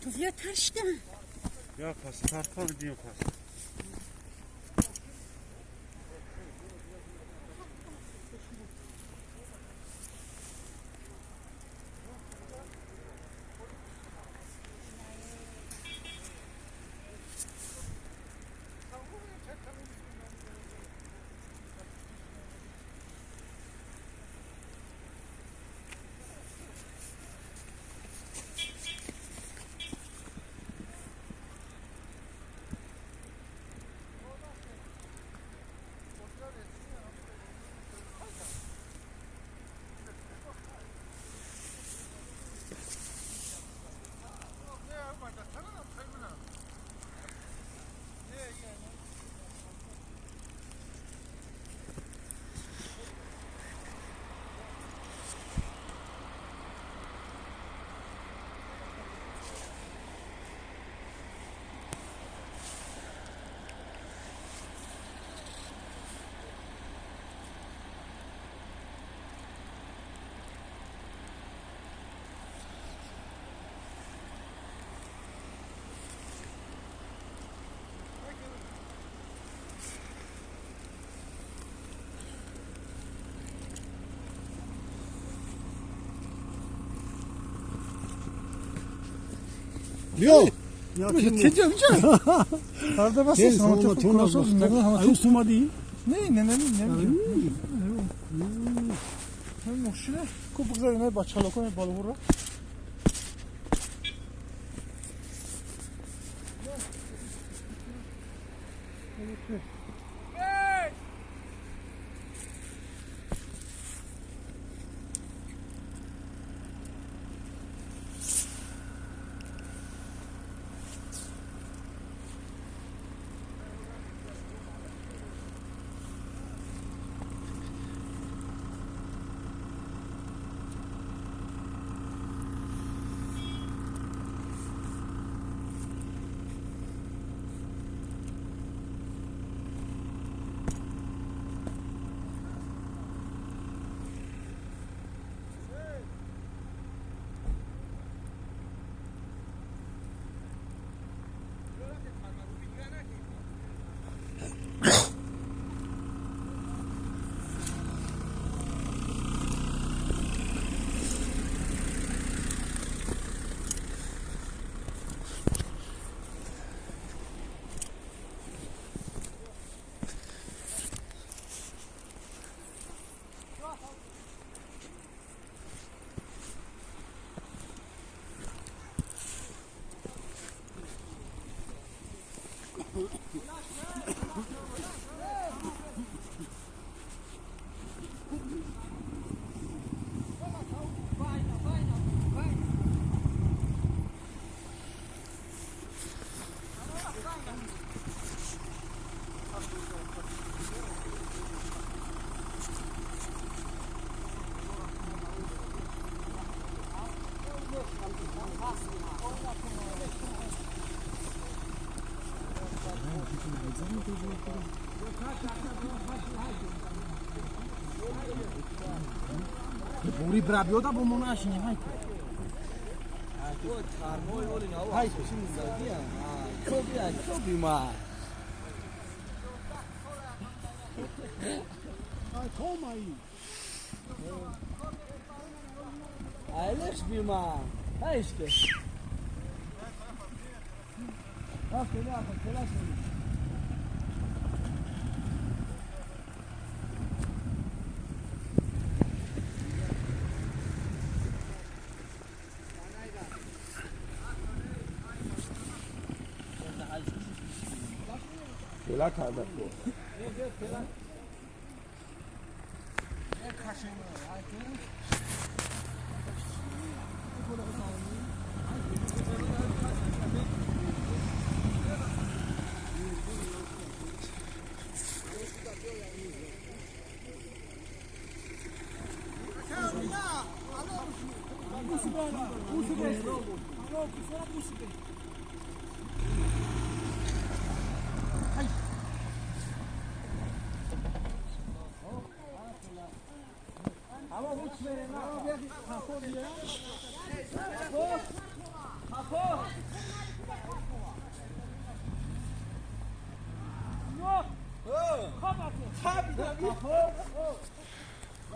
تو بیا ترش کن. یا پس ترکان دیو پس. بیا چه میشه؟ فردا بس سمت کناسوز نگه همه تو اومدی؟ نه مشکله کو بگذاری نه با چالاکو بالا برو بوری برابیودا با مناش نمیای های چی می‌ذاری؟ تو بیمار. تو مایی ایلش بیمار. هایش که. فعلا کرده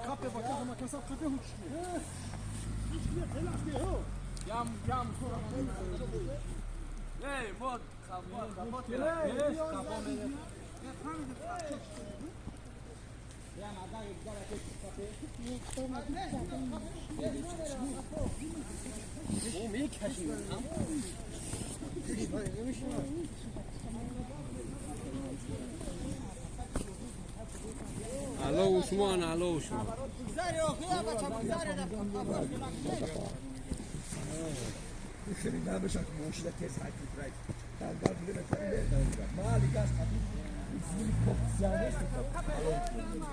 Kappe bakar ama kasap kappe uçuyor. Uçuyor telaş diyor. Yam sonra. Hey, mod. Kapot. الو عثمان الو عثمان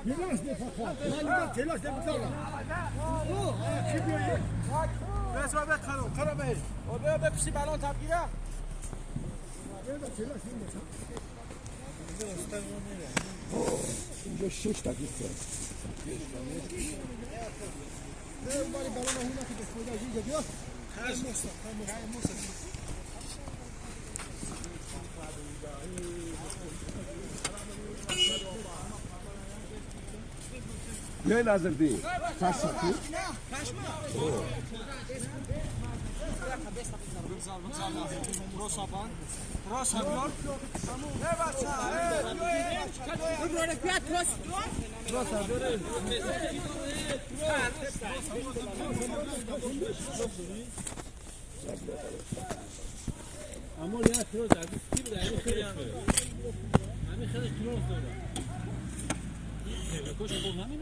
Telaş diyor fakat. Maliban telaş diyor bir tane. بس و بخرو خرو به و به بپسی بالون تبگیره اینجا 6 دقیقه. مالی بالون هونا که بسپویده جیگه بیاد. Ne lazım değil? Kaşık. اما نه کروز از کی بود همین خیلی همین خیلی کروز داره کوش بود همین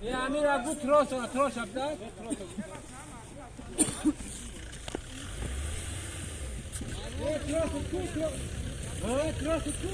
یه امیر ابو تروش ابدا تروش تو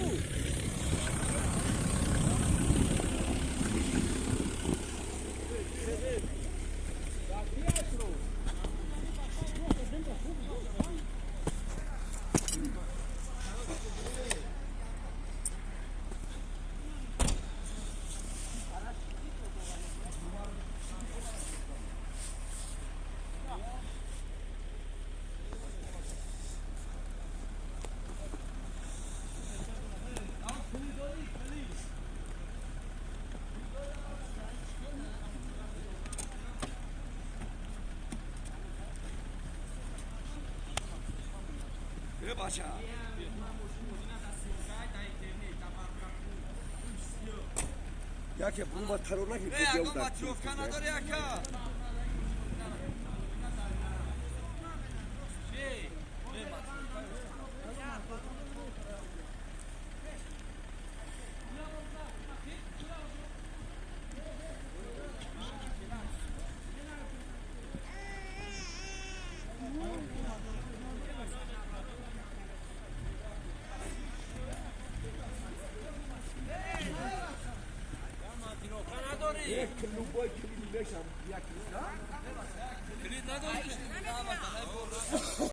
Jakie próba taronachi Ej, a go maciówka na doriaka!